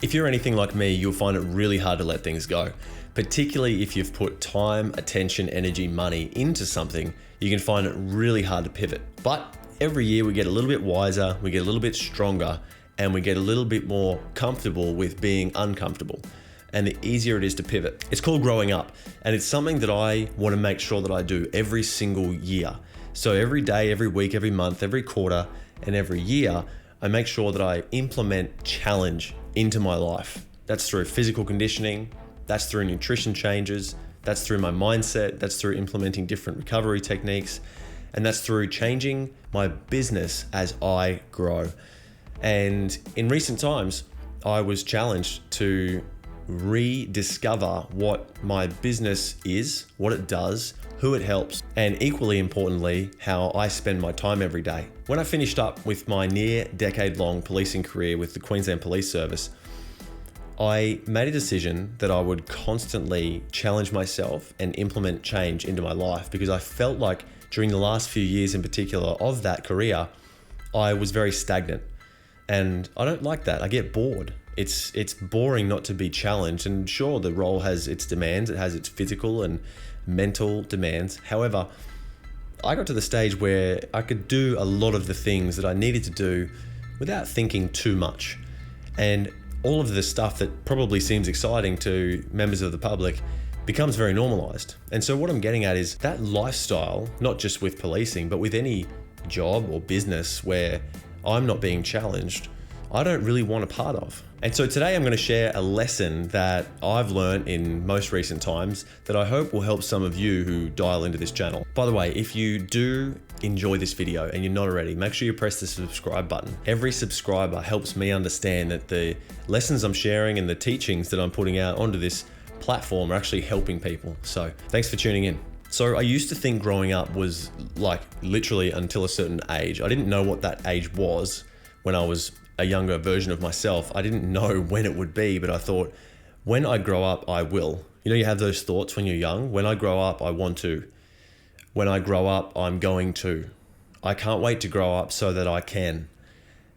If you're anything like me, you'll find it really hard to let things go, particularly if you've put time, attention, energy, money into something. You can find it really hard to pivot. But every year we get a little bit wiser, we get a little bit stronger, and we get a little bit more comfortable with being uncomfortable. And the easier it is to pivot. It's called growing up, and it's something that I want to make sure that I do every single year. So every day, every week, every month, every quarter, and every year, I make sure that I implement challenge into my life. That's through physical conditioning, that's through nutrition changes, that's through my mindset, that's through implementing different recovery techniques, and that's through changing my business as I grow. And in recent times, I was challenged to rediscover what my business is, what it does, who it helps, and equally importantly, how I spend my time every day. When I finished up with my near decade-long policing career with the Queensland Police Service, I made a decision that I would constantly challenge myself and implement change into my life, because I felt like during the last few years in particular of that career, I was very stagnant. And I don't like that. I get bored. It's boring not to be challenged. And sure, the role has its demands. It has its physical and mental demands. However, I got to the stage where I could do a lot of the things that I needed to do without thinking too much. And all of the stuff that probably seems exciting to members of the public becomes very normalized. And so what I'm getting at is that lifestyle, not just with policing, but with any job or business where I'm not being challenged, I don't really want a part of. And so today I'm going to share a lesson that I've learned in most recent times that I hope will help some of you who dial into this channel. By the way, if you do enjoy this video and you're not already, make sure you press the subscribe button. Every subscriber helps me understand that the lessons I'm sharing and the teachings that I'm putting out onto this platform are actually helping people. So thanks for tuning in. So I used to think growing up was like literally until a certain age. I didn't know what that age was when I was a younger version of myself. I didn't know when it would be, but I thought, when I grow up, I will. You know, you have those thoughts when you're young. When I grow up, I want to. When I grow up, I'm going to. I can't wait to grow up so that I can.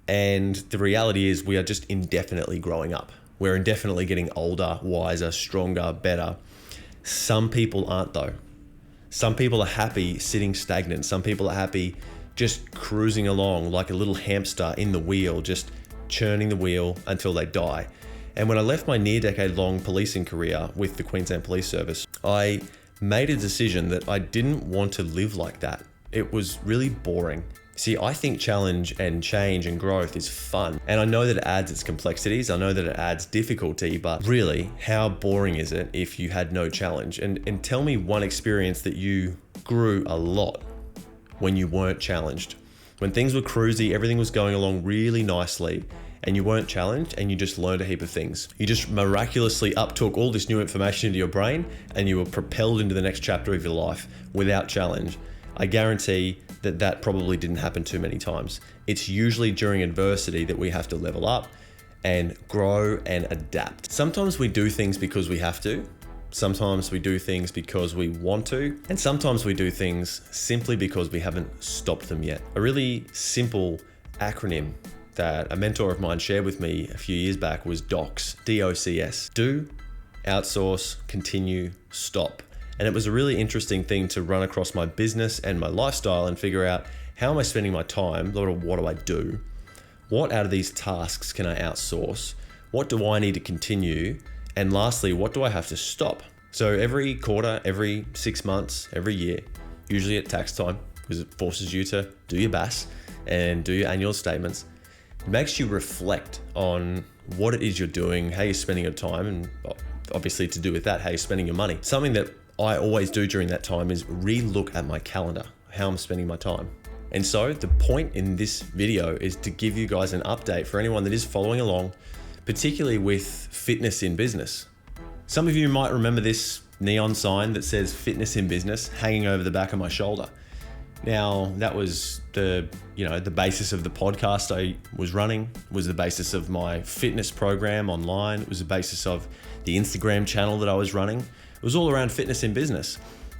And the reality is we are just indefinitely growing up. We're indefinitely getting older, wiser, stronger, better. Some people aren't though. Some people are happy sitting stagnant. Some people are happy just cruising along like a little hamster in the wheel, just churning the wheel until they die. And when I left my near decade-long policing career with the Queensland Police Service, I made a decision that I didn't want to live like that. It was really boring. See, I think challenge and change and growth is fun. And I know that it adds its complexities. I know that it adds difficulty, but really, how boring is it if you had no challenge? And tell me one experience that you grew a lot when you weren't challenged. When things were cruisy, everything was going along really nicely, and you weren't challenged and you just learned a heap of things. You just miraculously uptook all this new information into your brain and you were propelled into the next chapter of your life without challenge. I guarantee that that probably didn't happen too many times. It's usually during adversity that we have to level up and grow and adapt. Sometimes we do things because we have to. Sometimes we do things because we want to. And sometimes we do things simply because we haven't stopped them yet. A really simple acronym that a mentor of mine shared with me a few years back was DOCS, D-O-C-S. Do, outsource, continue, stop. And it was a really interesting thing to run across my business and my lifestyle and figure out, how am I spending my time? What do I do? What out of these tasks can I outsource? What do I need to continue? And lastly, what do I have to stop? So every quarter, every 6 months, every year, usually at tax time, because it forces you to do your BAS and do your annual statements, it makes you reflect on what it is you're doing, how you're spending your time, and obviously to do with that, how you're spending your money. Something that I always do during that time is re-look at my calendar, how I'm spending my time. And so the point in this video is to give you guys an update for anyone that is following along, particularly with fitness in business. Some of you might remember this neon sign that says fitness in business hanging over the back of my shoulder. Now, that was the basis of the podcast I was running, was the basis of my fitness program online. It was the basis of the Instagram channel that I was running. It was all around fitness in business.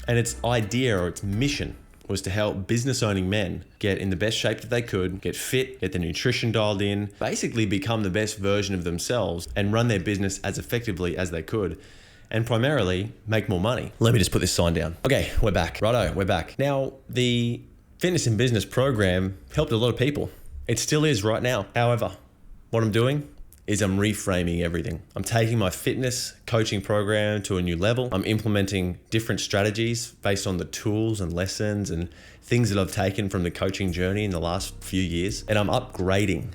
And its idea or its mission was to help business owning men get in the best shape that they could, get fit, get their nutrition dialed in, basically become the best version of themselves and run their business as effectively as they could, and primarily make more money. Let me just put this sign down. Okay, we're back. Righto, we're back. Now, the Fitness in Business program helped a lot of people. It still is right now. However, what I'm doing is I'm reframing everything. I'm taking my fitness coaching program to a new level. I'm implementing different strategies based on the tools and lessons and things that I've taken from the coaching journey in the last few years. And I'm upgrading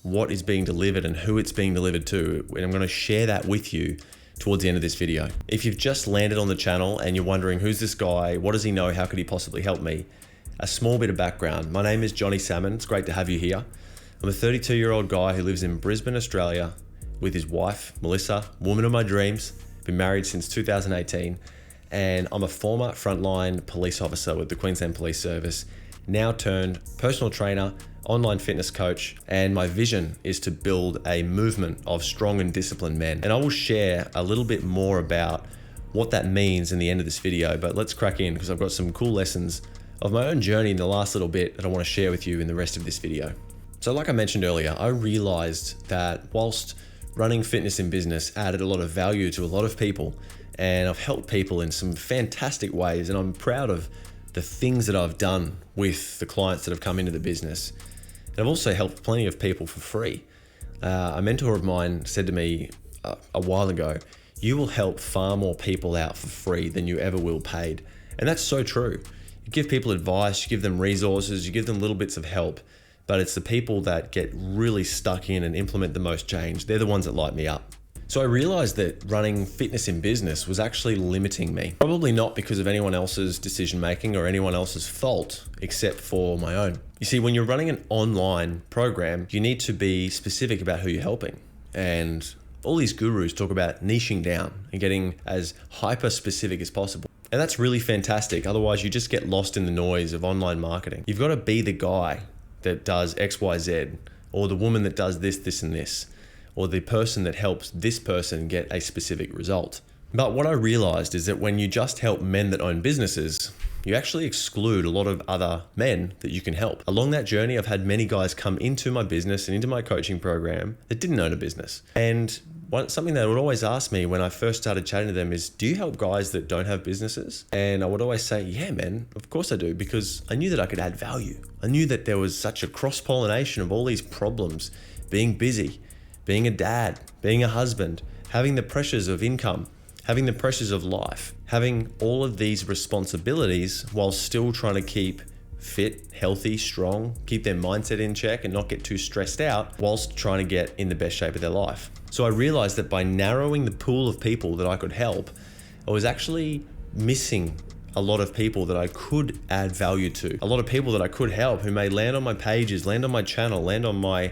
what is being delivered and who it's being delivered to. And I'm gonna share that with you towards the end of this video. If you've just landed on the channel and you're wondering, who's this guy? What does he know? How could he possibly help me? A small bit of background. My name is Johnny Salmon. It's great to have you here. I'm a 32-year-old guy who lives in Brisbane, Australia with his wife, Melissa, woman of my dreams. Been married since 2018. And I'm a former frontline police officer with the Queensland Police Service, now turned personal trainer, online fitness coach, and my vision is to build a movement of strong and disciplined men. And I will share a little bit more about what that means in the end of this video, but let's crack in because I've got some cool lessons of my own journey in the last little bit that I want to share with you in the rest of this video. So like I mentioned earlier, I realized that whilst running Fitness in Business added a lot of value to a lot of people, and I've helped people in some fantastic ways, and I'm proud of the things that I've done with the clients that have come into the business. And I've also helped plenty of people for free. A mentor of mine said to me a while ago, you will help far more people out for free than you ever will paid. And that's so true. You give people advice, you give them resources, you give them little bits of help, but it's the people that get really stuck in and implement the most change. They're the ones that light me up. So I realized that running Fitness in Business was actually limiting me. Probably not because of anyone else's decision making or anyone else's fault, except for my own. You see, when you're running an online program, you need to be specific about who you're helping. And all these gurus talk about niching down and getting as hyper specific as possible. And that's really fantastic. Otherwise, you just get lost in the noise of online marketing. You've got to be the guy that does X, Y, Z, or the woman that does this, this, and this, or the person that helps this person get a specific result. But what I realized is that when you just help men that own businesses, you actually exclude a lot of other men that you can help. Along that journey, I've had many guys come into my business and into my coaching program that didn't own a business. And something they would always ask me when I first started chatting to them is, do you help guys that don't have businesses? And I would always say, yeah, man, of course I do, because I knew that I could add value. I knew that there was such a cross-pollination of all these problems, being busy, being a dad, being a husband, having the pressures of income, having the pressures of life, having all of these responsibilities while still trying to keep fit, healthy, strong, keep their mindset in check and not get too stressed out whilst trying to get in the best shape of their life. So I realized that by narrowing the pool of people that I could help, I was actually missing a lot of people that I could add value to, a lot of people that I could help who may land on my pages, land on my channel, land on my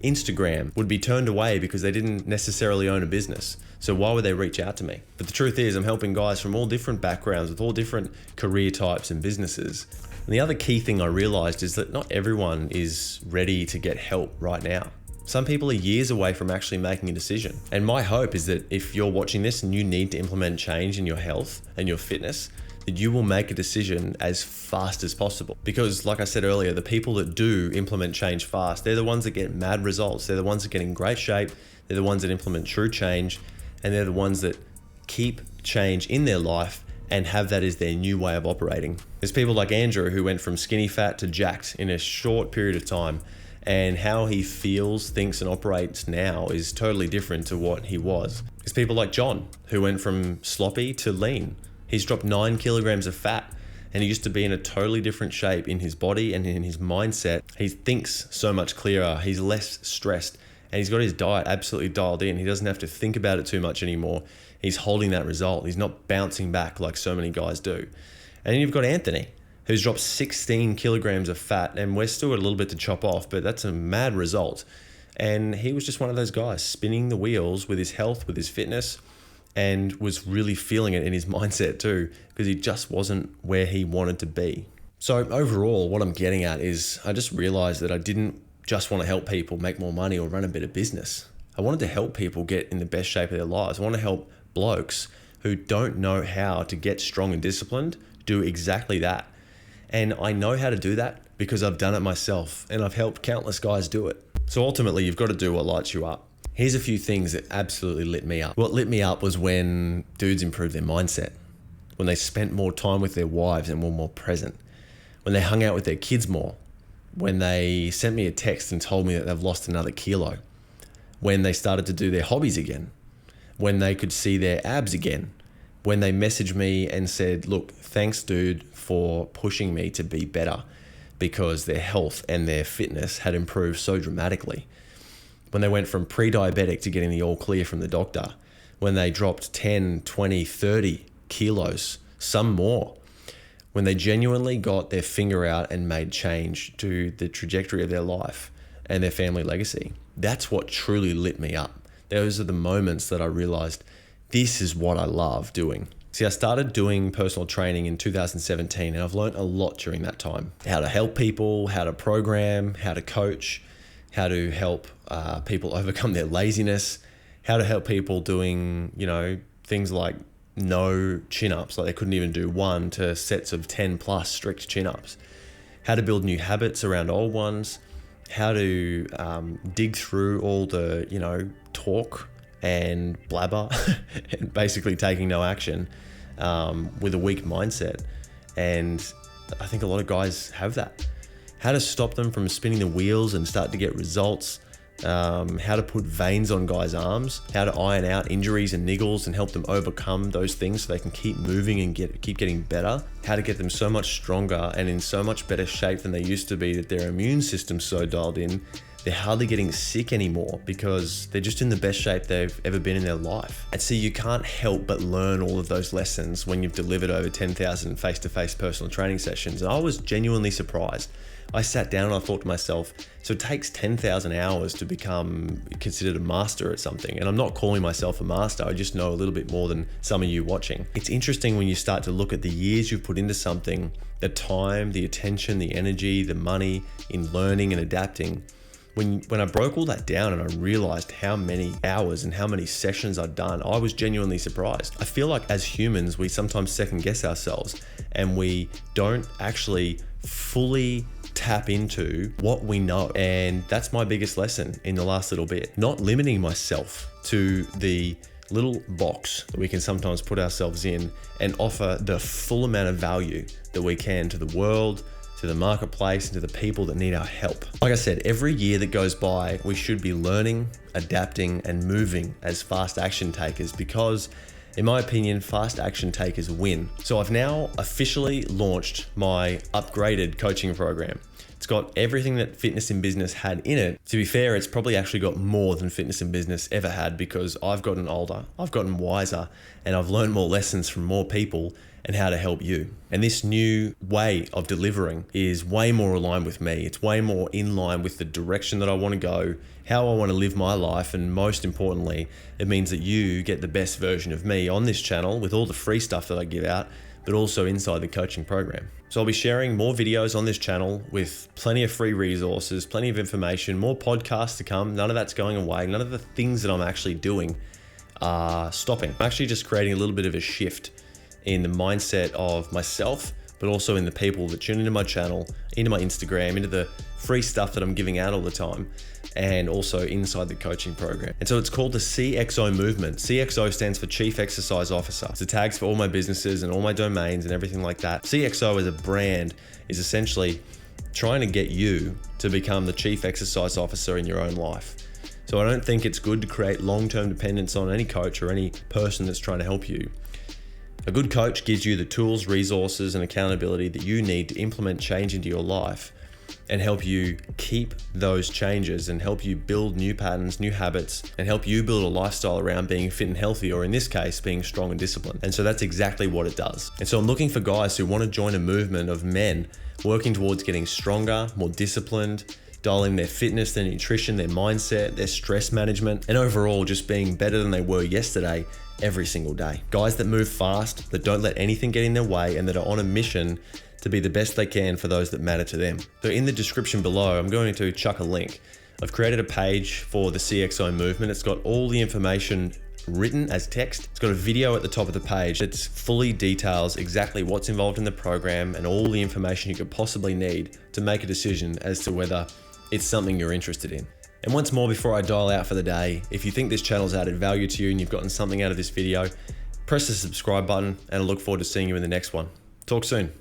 Instagram, would be turned away because they didn't necessarily own a business. So why would they reach out to me? But the truth is, I'm helping guys from all different backgrounds with all different career types and businesses. And the other key thing I realized is that not everyone is ready to get help right now. Some people are years away from actually making a decision. And my hope is that if you're watching this and you need to implement change in your health and your fitness, that you will make a decision as fast as possible. Because like I said earlier, the people that do implement change fast, they're the ones that get mad results. They're the ones that get in great shape. They're the ones that implement true change. And they're the ones that keep change in their life and have that as their new way of operating. There's people like Andrew who went from skinny fat to jacked in a short period of time. And how he feels, thinks, and operates now is totally different to what he was. There's people like John who went from sloppy to lean. He's dropped 9 kilograms of fat and he used to be in a totally different shape in his body and in his mindset. He thinks so much clearer, he's less stressed, and he's got his diet absolutely dialed in. He doesn't have to think about it too much anymore. He's holding that result. He's not bouncing back like so many guys do. And then you've got Anthony, who's dropped 16 kilograms of fat, and we're still got a little bit to chop off, but that's a mad result. And he was just one of those guys spinning the wheels with his health, with his fitness, and was really feeling it in his mindset too, because he just wasn't where he wanted to be. So overall, what I'm getting at is I just realized that I didn't just want to help people make more money or run a better business. I wanted to help people get in the best shape of their lives. I want to help blokes who don't know how to get strong and disciplined do exactly that. And I know how to do that because I've done it myself and I've helped countless guys do it. So ultimately, you've got to do what lights you up. Here's a few things that absolutely lit me up. What lit me up was when dudes improved their mindset, when they spent more time with their wives and were more present, when they hung out with their kids more, when they sent me a text and told me that they've lost another kilo, when they started to do their hobbies again, when they could see their abs again, when they messaged me and said, look, thanks dude for pushing me to be better, because their health and their fitness had improved so dramatically. When they went from pre-diabetic to getting the all clear from the doctor, when they dropped 10, 20, 30 kilos, some more, when they genuinely got their finger out and made change to the trajectory of their life and their family legacy. That's what truly lit me up. Those are the moments that I realized this is what I love doing. See, I started doing personal training in 2017 and I've learned a lot during that time. How to help people, how to program, how to coach, how to help people overcome their laziness, how to help people doing, things like no chin-ups, like they couldn't even do one, to sets of 10 plus strict chin-ups, how to build new habits around old ones, how to dig through all the, talk and blabber and basically taking no action with a weak mindset. And I think a lot of guys have that. How to stop them from spinning the wheels and start to get results, how to put veins on guys' arms, how to iron out injuries and niggles and help them overcome those things so they can keep moving and keep getting better, how to get them so much stronger and in so much better shape than they used to be, that their immune system's so dialed in, they're hardly getting sick anymore because they're just in the best shape they've ever been in their life. And so you can't help but learn all of those lessons when you've delivered over 10,000 face-to-face personal training sessions. And I was genuinely surprised. I sat down and I thought to myself, so it takes 10,000 hours to become considered a master at something. And I'm not calling myself a master, I just know a little bit more than some of you watching. It's interesting when you start to look at the years you've put into something, the time, the attention, the energy, the money in learning and adapting. When I broke all that down and I realized how many hours and how many sessions I'd done, I was genuinely surprised. I feel like as humans, we sometimes second guess ourselves and we don't actually fully tap into what we know. And that's my biggest lesson in the last little bit. Not limiting myself to the little box that we can sometimes put ourselves in and offer the full amount of value that we can to the world, to the marketplace, and to the people that need our help. Like I said, every year that goes by, we should be learning, adapting, and moving as fast action takers because, in my opinion, fast action takers win. So I've now officially launched my upgraded coaching program. It's got everything that Fitness in Business had in it. To be fair, it's probably actually got more than Fitness in Business ever had because I've gotten older, I've gotten wiser, and I've learned more lessons from more people and how to help you. And this new way of delivering is way more aligned with me. It's way more in line with the direction that I want to go, how I want to live my life, and most importantly, it means that you get the best version of me on this channel with all the free stuff that I give out, but also inside the coaching program. So I'll be sharing more videos on this channel with plenty of free resources, plenty of information, more podcasts to come. None of that's going away. None of the things that I'm actually doing are stopping. I'm actually just creating a little bit of a shift in the mindset of myself, but also in the people that tune into my channel, into my Instagram, into the free stuff that I'm giving out all the time, and also inside the coaching program. And so it's called the CXO movement. CXO stands for Chief Exercise Officer. It's the tags for all my businesses and all my domains and everything like that. CXO as a brand is essentially trying to get you to become the Chief Exercise Officer in your own life. So I don't think it's good to create long-term dependence on any coach or any person that's trying to help you. A good coach gives you the tools, resources, and accountability that you need to implement change into your life and help you keep those changes and help you build new patterns, new habits, and help you build a lifestyle around being fit and healthy, or in this case, being strong and disciplined. And so that's exactly what it does. And so I'm looking for guys who want to join a movement of men working towards getting stronger, more disciplined, dialing their fitness, their nutrition, their mindset, their stress management, and overall just being better than they were yesterday every single day. Guys that move fast, that don't let anything get in their way, and that are on a mission to be the best they can for those that matter to them. So in the description below, I'm going to chuck a link. I've created a page for the CXO movement. It's got all the information written as text. It's got a video at the top of the page that fully details exactly what's involved in the program and all the information you could possibly need to make a decision as to whether it's something you're interested in. And once more, before I dial out for the day, if you think this channel's added value to you and you've gotten something out of this video, press the subscribe button, and I look forward to seeing you in the next one. Talk soon.